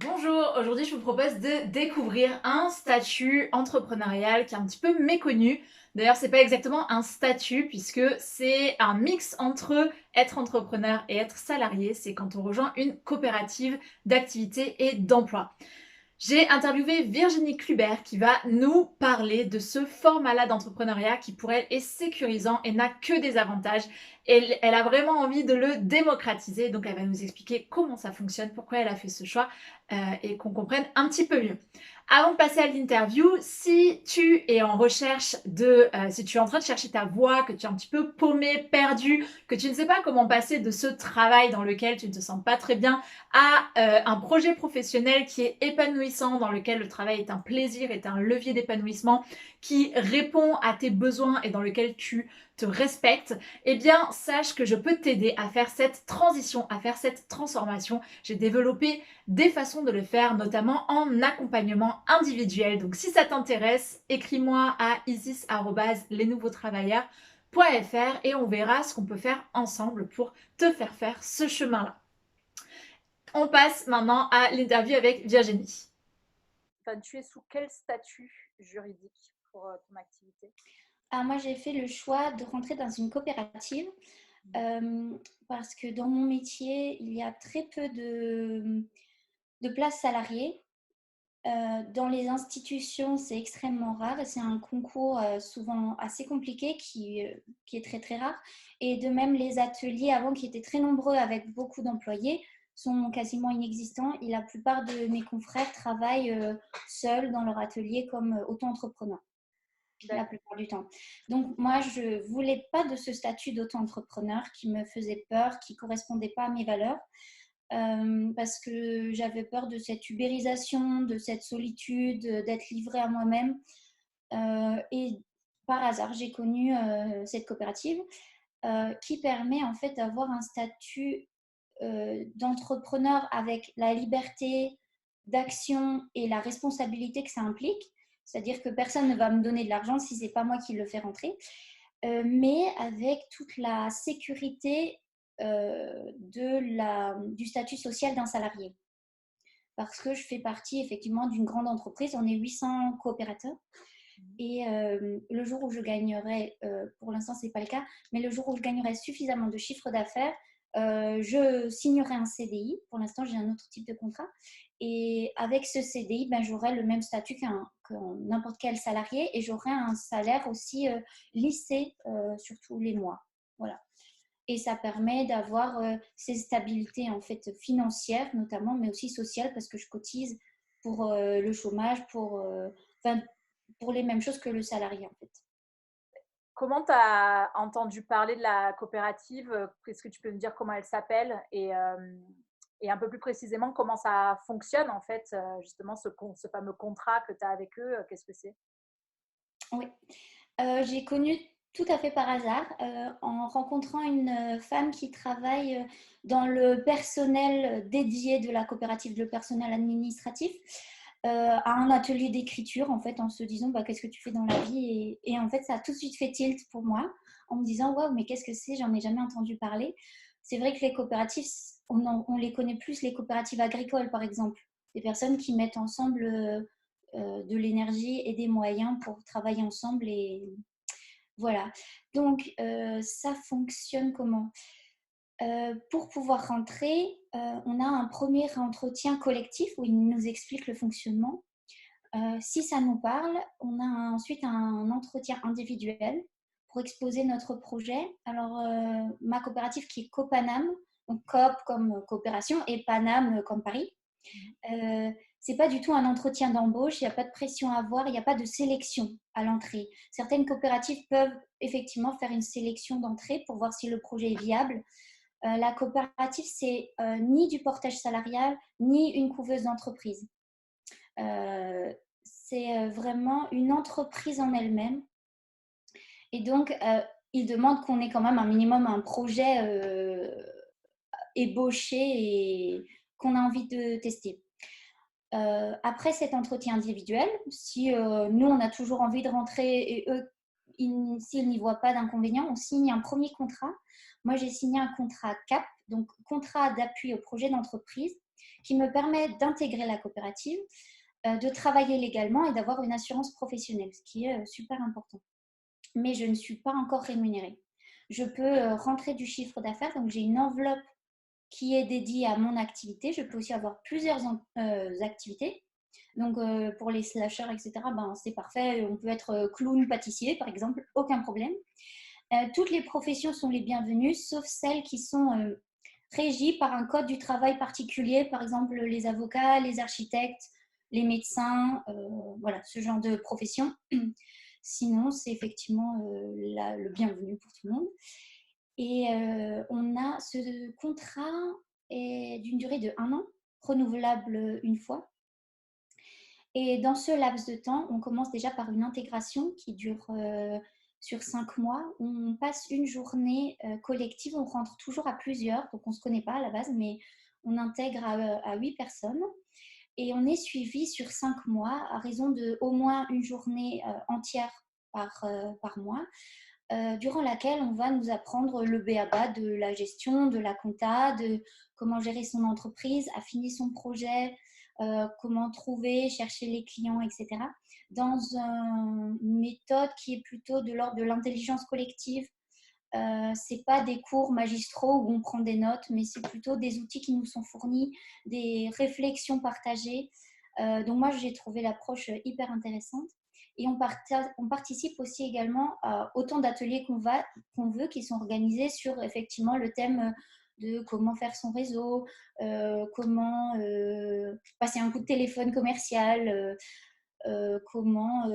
Bonjour, aujourd'hui je vous propose de découvrir un statut entrepreneurial qui est un petit peu méconnu. D'ailleurs, c'est pas exactement un statut puisque c'est un mix entre être entrepreneur et être salarié. C'est quand on rejoint une coopérative d'activité et d'emploi. J'ai interviewé Virginie Clubert qui va nous parler de ce format-là d'entrepreneuriat qui pour elle est sécurisant et n'a que des avantages. Elle a vraiment envie de le démocratiser, donc elle va nous expliquer comment ça fonctionne, pourquoi elle a fait ce choix et qu'on comprenne un petit peu mieux. Avant de passer à l'interview, si tu es en recherche si tu es en train de chercher ta voie, que tu es un petit peu paumé, perdu, que tu ne sais pas comment passer de ce travail dans lequel tu ne te sens pas très bien à un projet professionnel qui est épanouissant, dans lequel le travail est un plaisir, est un levier d'épanouissement, qui répond à tes besoins et dans lequel tu te respectes, eh bien, sache que je peux t'aider à faire cette transition, à faire cette transformation. J'ai développé des façons de le faire, notamment en accompagnement individuel. Donc, si ça t'intéresse, écris-moi à isis@lesnouveautravailleurs.fr et on verra ce qu'on peut faire ensemble pour te faire ce chemin-là. On passe maintenant à l'interview avec Virginie. Enfin, tu es sous quel statut juridique pour ton activité? Alors moi, j'ai fait le choix de rentrer dans une coopérative parce que dans mon métier, il y a très peu de places salariées. Dans les institutions, c'est extrêmement rare et c'est un concours souvent assez compliqué qui est très très rare. Et de même, les ateliers avant qui étaient très nombreux avec beaucoup d'employés sont quasiment inexistants et la plupart de mes confrères travaillent seuls dans leur atelier comme auto-entrepreneurs la plupart du temps. Donc moi, je ne voulais pas de ce statut d'auto-entrepreneur qui me faisait peur, qui ne correspondait pas à mes valeurs, parce que j'avais peur de cette ubérisation, de cette solitude, d'être livrée à moi-même. Et par hasard, j'ai connu cette coopérative qui permet en fait d'avoir un statut d'entrepreneur avec la liberté d'action et la responsabilité que ça implique. C'est-à-dire que personne ne va me donner de l'argent si ce n'est pas moi qui le fais rentrer, mais avec toute la sécurité du statut social d'un salarié. Parce que je fais partie effectivement d'une grande entreprise, on est 800 coopérateurs. Et le jour où je gagnerai, pour l'instant ce n'est pas le cas, mais le jour où je gagnerai suffisamment de chiffre d'affaires, je signerai un CDI. Pour l'instant, j'ai un autre type de contrat. Et avec ce CDI, ben, j'aurai le même statut qu'un n'importe quel salarié et j'aurai un salaire aussi lissé sur tous les mois. Voilà. Et ça permet d'avoir ces stabilités en fait financières notamment, mais aussi sociales parce que je cotise pour le chômage, enfin, pour les mêmes choses que le salarié en fait. Comment tu as entendu parler de la coopérative? Est-ce que tu peux me dire comment elle s'appelle et un peu plus précisément comment ça fonctionne en fait, justement ce fameux contrat que tu as avec eux, qu'est-ce que c'est? Oui. J'ai connu tout à fait par hasard en rencontrant une femme qui travaille dans le personnel dédié de la coopérative, le personnel administratif, à un atelier d'écriture en fait en se disant bah, qu'est-ce que tu fais dans la vie et en fait ça a tout de suite fait tilt pour moi en me disant waouh mais qu'est-ce que c'est, j'en ai jamais entendu parler. C'est vrai que les coopératives, on les connaît plus, les coopératives agricoles par exemple, des personnes qui mettent ensemble de l'énergie et des moyens pour travailler ensemble et voilà. Donc ça fonctionne comment? Pour pouvoir rentrer, on a un premier entretien collectif où il nous explique le fonctionnement. Si ça nous parle, on a ensuite un entretien individuel pour exposer notre projet. Alors, ma coopérative qui est Copanam, donc Coop comme coopération et Panam comme Paris, c'est pas du tout un entretien d'embauche, il n'y a pas de pression à avoir, il n'y a pas de sélection à l'entrée. Certaines coopératives peuvent effectivement faire une sélection d'entrée pour voir si le projet est viable. La coopérative, c'est ni du portage salarial, ni une couveuse d'entreprise. C'est vraiment une entreprise en elle-même. Et donc, il demande qu'on ait quand même un minimum un projet ébauché et qu'on a envie de tester. Après cet entretien individuel, si nous, on a toujours envie de rentrer et eux, s'ils n'y voient pas d'inconvénient, on signe un premier contrat. Moi, j'ai signé un contrat CAP, donc contrat d'appui au projet d'entreprise. qui me permet d'intégrer la coopérative, de travailler légalement et d'avoir une assurance professionnelle, ce qui est super important. Mais je ne suis pas encore rémunérée. Je peux rentrer du chiffre d'affaires, donc j'ai une enveloppe qui est dédiée à mon activité. Je peux aussi avoir plusieurs activités. Donc pour les slashers, etc., ben, c'est parfait. On peut être clown, pâtissier, par exemple, aucun problème. Toutes les professions sont les bienvenues, sauf celles qui sont régies par un code du travail particulier, par exemple les avocats, les architectes, les médecins, voilà, ce genre de profession. Sinon, c'est effectivement le bienvenu pour tout le monde. Et on a ce contrat est d'une durée de 1 an, renouvelable une fois. Et dans ce laps de temps, on commence déjà par une intégration qui dure sur 5 mois. On passe une journée collective, on rentre toujours à plusieurs, donc on ne se connaît pas à la base, mais on intègre à 8 personnes. Et on est suivi sur 5 mois à raison de au moins une journée entière par mois, durant laquelle on va nous apprendre le b.a.-ba de la gestion, de la compta, de comment gérer son entreprise, affiner son projet, comment trouver, chercher les clients, etc. Dans une méthode qui est plutôt de l'ordre de l'intelligence collective. C'est pas des cours magistraux où on prend des notes, mais c'est plutôt des outils qui nous sont fournis, des réflexions partagées. Donc moi, j'ai trouvé l'approche hyper intéressante. Et on participe aussi également à autant d'ateliers qu'on veut, qui sont organisés sur effectivement le thème de comment faire son réseau, comment passer un coup de téléphone commercial, comment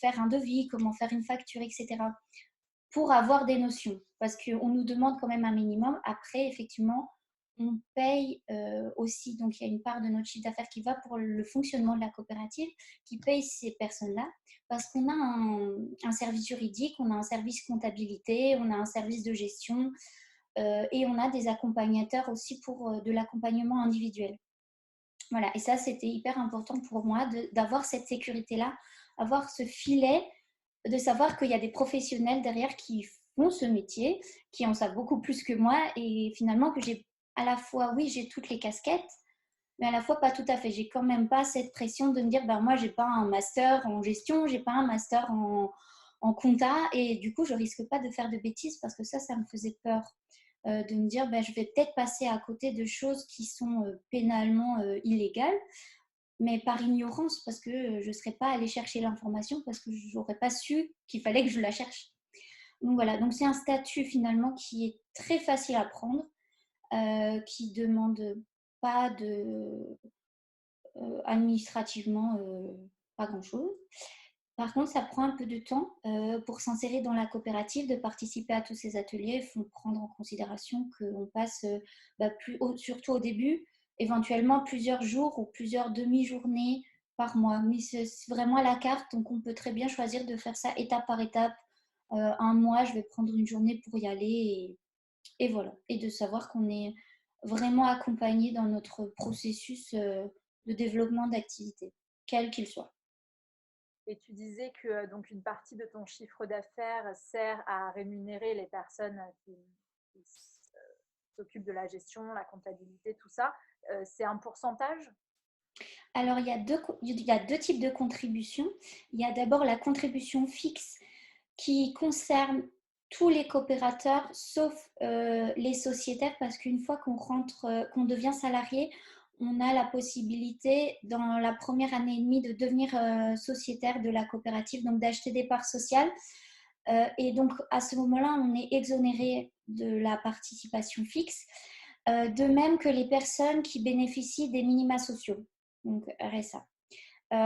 faire un devis, comment faire une facture, etc. Pour avoir des notions, parce qu'on nous demande quand même un minimum. Après, effectivement, on paye aussi, donc il y a une part de notre chiffre d'affaires qui va pour le fonctionnement de la coopérative, qui paye ces personnes-là, parce qu'on a un service juridique, on a un service comptabilité, on a un service de gestion, et on a des accompagnateurs aussi pour de l'accompagnement individuel. Voilà, et ça, c'était hyper important pour moi d'avoir cette sécurité-là, avoir ce filet, de savoir qu'il y a des professionnels derrière qui font ce métier, qui en savent beaucoup plus que moi, et finalement que j'ai à la fois, oui, j'ai toutes les casquettes, mais à la fois pas tout à fait. J'ai quand même pas cette pression de me dire, ben moi, j'ai pas un master en gestion, j'ai pas un master en compta, et du coup, je risque pas de faire de bêtises parce que ça me faisait peur. De me dire, ben, je vais peut-être passer à côté de choses qui sont pénalement illégales, mais par ignorance, parce que je ne serais pas allée chercher l'information, parce que je n'aurais pas su qu'il fallait que je la cherche. Donc voilà, donc c'est un statut finalement qui est très facile à prendre, qui ne demande pas administrativement pas grand-chose. Par contre, ça prend un peu de temps pour s'insérer dans la coopérative, de participer à tous ces ateliers. Il faut prendre en considération qu'on passe, surtout au début, éventuellement plusieurs jours ou plusieurs demi-journées par mois. Mais c'est vraiment à la carte, donc on peut très bien choisir de faire ça étape par étape. Un mois, je vais prendre une journée pour y aller et voilà. Et de savoir qu'on est vraiment accompagné dans notre processus de développement d'activité, quel qu'il soit. Et tu disais que donc une partie de ton chiffre d'affaires sert à rémunérer les personnes qui s'occupent de la gestion, la comptabilité, tout ça. C'est un pourcentage? Alors, il y a deux types de contributions. Il y a d'abord la contribution fixe qui concerne tous les coopérateurs, sauf les sociétaires, parce qu'une fois qu'on rentre, qu'on devient salarié, on a la possibilité, dans la première année et demie, de devenir sociétaire de la coopérative, donc d'acheter des parts sociales. Et donc, à ce moment-là, on est exonéré de la participation fixe, de même que les personnes qui bénéficient des minima sociaux, donc RSA.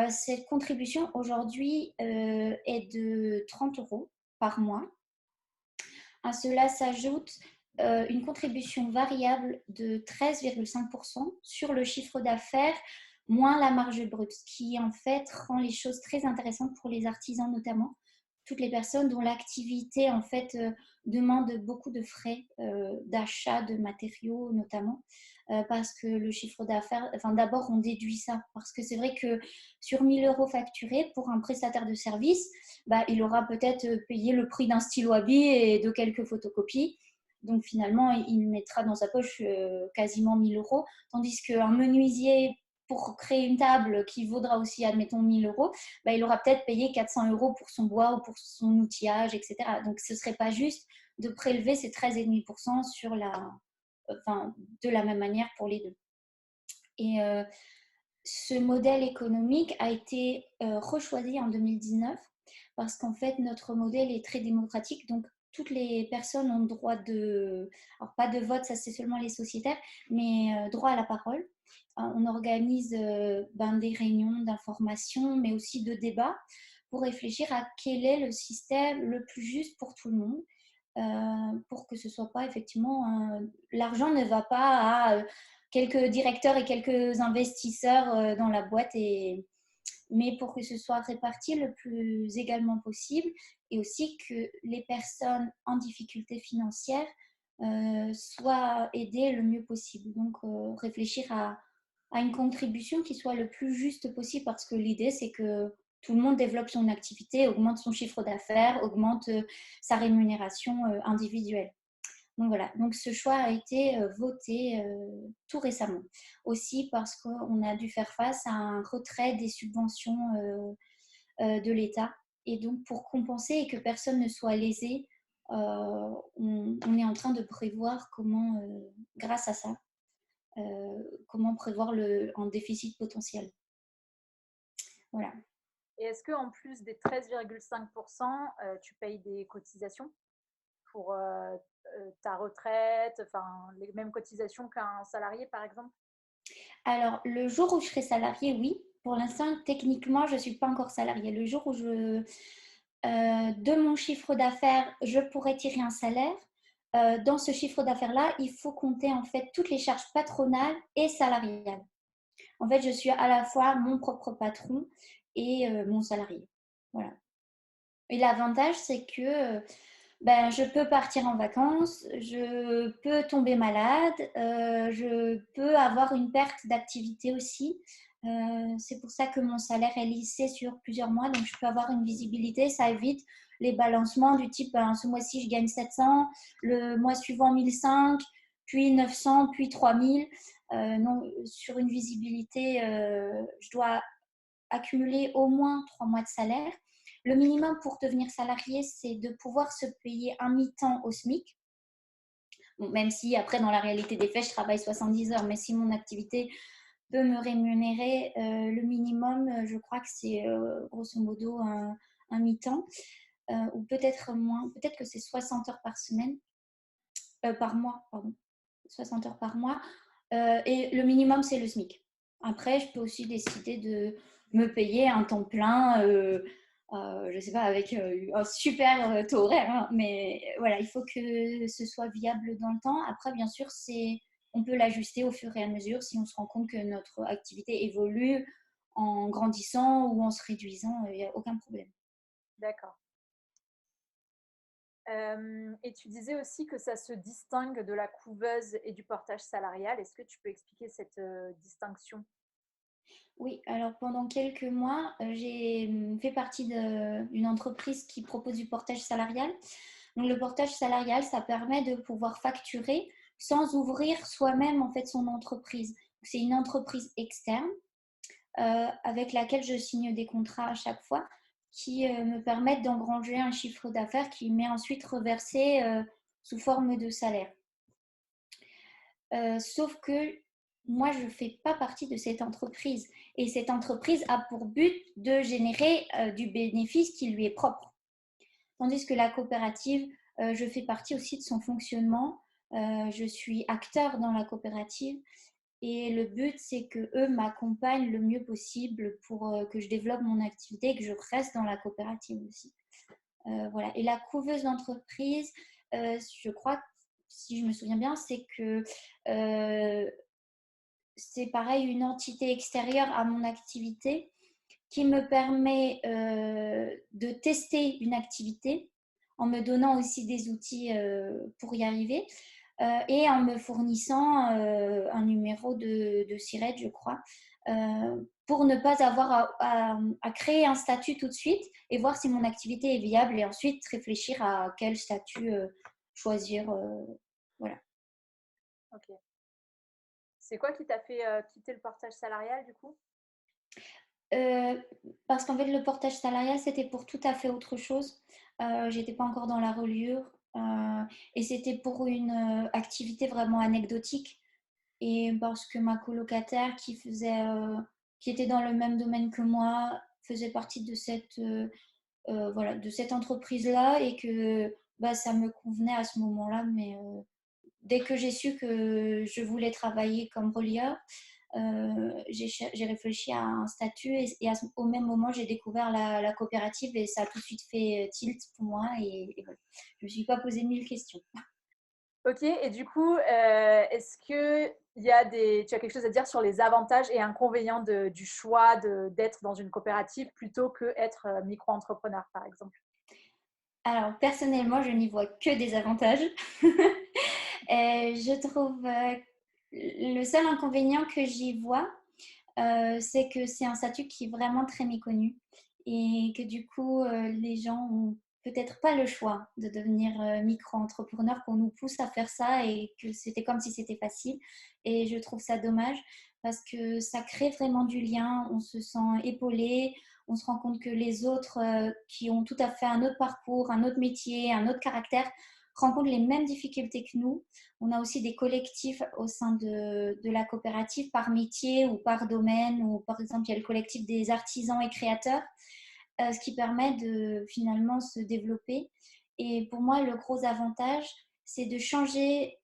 Cette contribution aujourd'hui est de 30 euros par mois. À cela s'ajoute une contribution variable de 13,5% sur le chiffre d'affaires moins la marge brute, ce qui en fait rend les choses très intéressantes pour les artisans notamment, toutes les personnes dont l'activité en fait demande beaucoup de frais d'achat de matériaux notamment, parce que le chiffre d'affaires, enfin d'abord on déduit ça, parce que c'est vrai que sur 1 000 euros facturés pour un prestataire de service, bah, il aura peut-être payé le prix d'un stylo à billes et de quelques photocopies. Donc finalement, il mettra dans sa poche quasiment 1 000 euros, tandis qu'un menuisier pour créer une table qui vaudra aussi, admettons, 1 000 euros, bah, il aura peut-être payé 400 euros pour son bois ou pour son outillage, etc. Donc ce ne serait pas juste de prélever ces 13,5% sur de la même manière pour les deux. Et ce modèle économique a été rechoisi en 2019 parce qu'en fait, notre modèle est très démocratique. Donc, toutes les personnes ont droit alors pas de vote, ça c'est seulement les sociétaires, mais droit à la parole. On organise des réunions d'information, mais aussi de débats pour réfléchir à quel est le système le plus juste pour tout le monde. Pour que ce soit pas effectivement l'argent ne va pas à quelques directeurs et quelques investisseurs dans la boîte, mais pour que ce soit réparti le plus également possible et aussi que les personnes en difficulté financière soient aidées le mieux possible. Donc réfléchir à une contribution qui soit le plus juste possible parce que l'idée c'est que tout le monde développe son activité, augmente son chiffre d'affaires, augmente sa rémunération individuelle. Donc voilà, donc ce choix a été voté tout récemment. Aussi parce qu'on a dû faire face à un retrait des subventions de l'État. Et donc pour compenser et que personne ne soit lésé, on est en train de prévoir comment, grâce à ça, comment prévoir un déficit potentiel. Voilà. Et est-ce qu'en plus des 13,5%, tu payes des cotisations pour ta retraite, enfin les mêmes cotisations qu'un salarié par exemple? Alors, le jour où je serai salariée, oui. Pour l'instant, techniquement, je ne suis pas encore salariée. Le jour où de mon chiffre d'affaires, je pourrais tirer un salaire. Dans ce chiffre d'affaires-là, il faut compter en fait toutes les charges patronales et salariales. En fait, je suis à la fois mon propre patron et mon salarié. Voilà. Et l'avantage, c'est que je peux partir en vacances, je peux tomber malade, je peux avoir une perte d'activité aussi. C'est pour ça que mon salaire est lissé sur plusieurs mois, donc je peux avoir une visibilité, ça évite les balancements du type ce mois-ci je gagne 700, le mois suivant 1005, puis 900, puis 3000. Non, sur une visibilité, je dois accumuler au moins 3 mois de salaire. Le minimum pour devenir salarié, c'est de pouvoir se payer un mi-temps au SMIC. Bon, même si après, dans la réalité des faits, je travaille 70 heures, mais si mon activité peut me rémunérer, le minimum, je crois que c'est grosso modo un mi-temps, ou peut-être moins, peut-être que c'est 60 heures par semaine, par mois, pardon, 60 heures par mois, et le minimum, c'est le SMIC. Après, je peux aussi décider de me payer un temps plein, je ne sais pas, avec un super taux horaire, hein, mais voilà, il faut que ce soit viable dans le temps. Après, bien sûr, on peut l'ajuster au fur et à mesure si on se rend compte que notre activité évolue en grandissant ou en se réduisant, il n'y a aucun problème. D'accord. Et tu disais aussi que ça se distingue de la couveuse et du portage salarial. Est-ce que tu peux expliquer cette distinction? Oui, alors pendant quelques mois, j'ai fait partie d'une entreprise qui propose du portage salarial. Donc le portage salarial, ça permet de pouvoir facturer sans ouvrir soi-même en fait son entreprise. C'est une entreprise externe avec laquelle je signe des contrats à chaque fois qui me permettent d'engranger un chiffre d'affaires qui m'est ensuite reversé sous forme de salaire. Sauf que moi, je ne fais pas partie de cette entreprise. Et cette entreprise a pour but de générer du bénéfice qui lui est propre. Tandis que la coopérative, je fais partie aussi de son fonctionnement. Je suis acteur dans la coopérative. Et le but, c'est qu'eux m'accompagnent le mieux possible pour que je développe mon activité et que je reste dans la coopérative aussi. Voilà. Et la couveuse d'entreprise, je crois, si je me souviens bien, c'est que c'est pareil, une entité extérieure à mon activité qui me permet de tester une activité en me donnant aussi des outils pour y arriver et en me fournissant un numéro de SIRET, je crois, pour ne pas avoir à créer un statut tout de suite et voir si mon activité est viable et ensuite réfléchir à quel statut choisir OK. C'est quoi qui t'a fait, quitter le portage salarial du coup? Heu, Parce qu'en fait, le portage salarial, c'était pour tout à fait autre chose. J'étais pas encore dans la reliure, et c'était pour une, activité vraiment anecdotique et parce que ma colocataire qui était dans le même domaine que moi, faisait partie de voilà, de cette entreprise-là et que, bah, ça me convenait à ce moment-là. Mais, dès que j'ai su que je voulais travailler comme relieur, j'ai réfléchi à un statut au même moment, j'ai découvert la coopérative et ça a tout de suite fait tilt pour moi et voilà. Je ne me suis pas posé mille questions. OK et du coup, est-ce qu'il y a des tu as quelque chose à dire sur les avantages et inconvénients du choix d'être dans une coopérative plutôt qu'être, micro-entrepreneur, par exemple? Alors personnellement, je n'y vois que des avantages. Je trouve, le seul inconvénient que j'y vois, c'est que c'est un statut qui est vraiment très méconnu et que du coup, les gens ont peut-être pas le choix de devenir, micro-entrepreneur, qu'on nous pousse à faire ça et que c'était comme si c'était facile et je trouve ça dommage parce que ça crée vraiment du lien, on se sent épaulé, on se rend compte que les autres, qui ont tout à fait un autre parcours, un autre métier, un autre caractère, rencontrent les mêmes difficultés que nous. On a aussi des collectifs au sein de la coopérative par métier ou par domaine, ou par exemple, il y a le collectif des artisans et créateurs, ce qui permet de finalement se développer. Et pour moi, le gros avantage, c'est de changer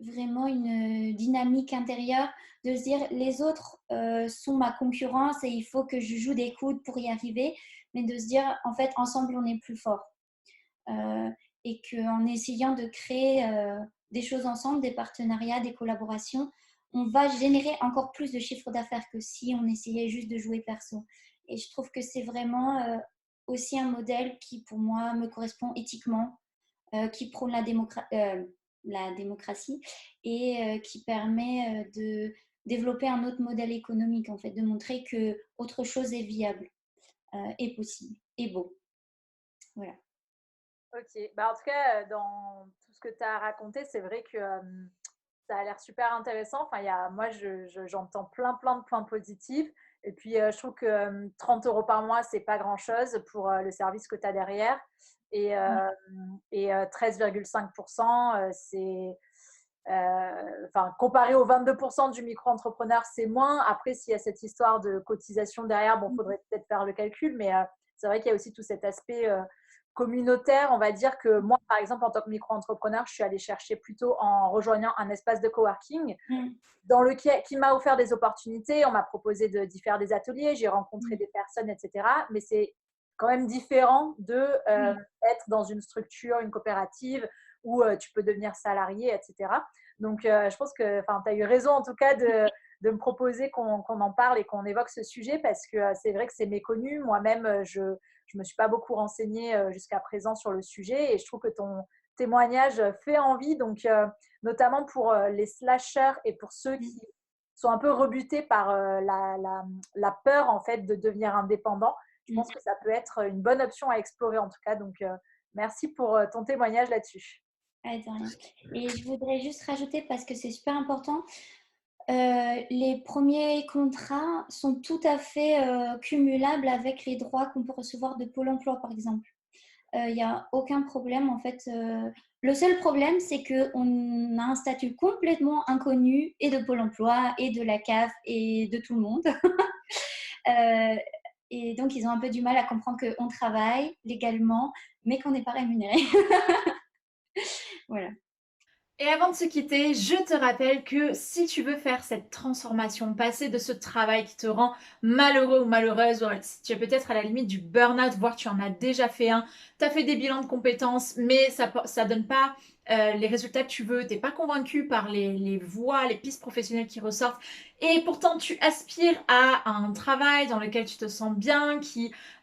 vraiment une dynamique intérieure, de se dire les autres sont ma concurrence et il faut que je joue des coudes pour y arriver, mais de se dire en fait, ensemble, on est plus fort. Euh, et qu'en essayant de créer des choses ensemble, des partenariats, des collaborations, on va générer encore plus de chiffre d'affaires que si on essayait juste de jouer perso. Et je trouve que c'est vraiment aussi un modèle qui, pour moi, me correspond éthiquement, qui prône la démocratie et qui permet de développer un autre modèle économique, en fait, de montrer que autre chose est viable, est possible, est beau. Voilà. OK. Bah, en tout cas, dans tout ce que tu as raconté, c'est vrai que, ça a l'air super intéressant. Enfin, il y a moi, j'entends plein de points positifs et puis, je trouve que, 30 € par mois, c'est pas grand-chose pour, le service que tu as derrière et Ouais. 13,5 c'est, enfin, comparé aux 22 du micro-entrepreneur, c'est moins. Après, s'il y a cette histoire de cotisation derrière, bon, faudrait peut-être faire le calcul, mais, c'est vrai qu'il y a aussi tout cet aspect, communautaire. On va dire que moi, par exemple, en tant que micro-entrepreneur, je suis allée chercher plutôt en rejoignant un espace de coworking Mm. qui m'a offert des opportunités. On m'a proposé d'y faire des ateliers, j'ai rencontré Mm. des personnes, etc. Mais c'est quand même différent Oui. être dans une structure, une coopérative où tu peux devenir salarié, etc. Donc, je pense que tu as eu raison en tout cas de me proposer qu'on en parle et qu'on évoque ce sujet parce que c'est vrai que c'est méconnu. Moi-même, je ne me suis pas beaucoup renseignée jusqu'à présent sur le sujet et je trouve que ton témoignage fait envie. Donc, notamment pour les slashers et pour ceux Mm. qui sont un peu rebutés par la peur en fait de devenir indépendant. Je Mm. pense que ça peut être une bonne option à explorer en tout cas. Donc, merci pour ton témoignage là-dessus. Ah, de rien. Et je voudrais juste rajouter, parce que c'est super important, les premiers contrats sont tout à fait cumulables avec les droits qu'on peut recevoir de Pôle emploi, par exemple. Il n'y a aucun problème, en fait. Le seul problème, c'est qu'on a un statut complètement inconnu et de Pôle emploi et de la CAF et de tout le monde. Euh, et donc, ils ont un peu du mal à comprendre qu'on travaille légalement, mais qu'on n'est pas rémunéré. Voilà. Et avant de se quitter, je te rappelle que si tu veux faire cette transformation, passer de ce travail qui te rend malheureux ou malheureuse, ou tu es peut-être à la limite du burn-out, voire tu en as déjà fait un, tu as fait des bilans de compétences, mais ça donne pas les résultats que tu veux, tu n'es pas convaincu par les voies, les pistes professionnelles qui ressortent, et pourtant tu aspires à un travail dans lequel tu te sens bien,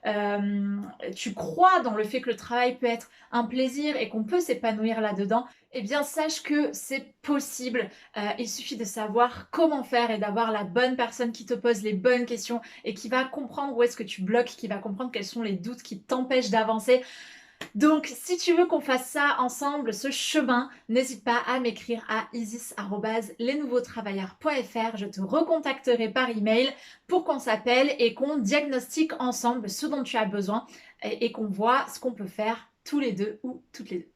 euh, tu crois dans le fait que le travail peut être un plaisir et qu'on peut s'épanouir là-dedans, eh bien, sache que c'est possible. Il suffit de savoir comment faire et d'avoir la bonne personne qui te pose les bonnes questions et qui va comprendre où est-ce que tu bloques, qui va comprendre quels sont les doutes qui t'empêchent d'avancer. Donc, si tu veux qu'on fasse ça ensemble, ce chemin, n'hésite pas à m'écrire à isis@lesnouveautravailleurs.fr. Je te recontacterai par email pour qu'on s'appelle et qu'on diagnostique ensemble ce dont tu as besoin et qu'on voit ce qu'on peut faire tous les deux ou toutes les deux.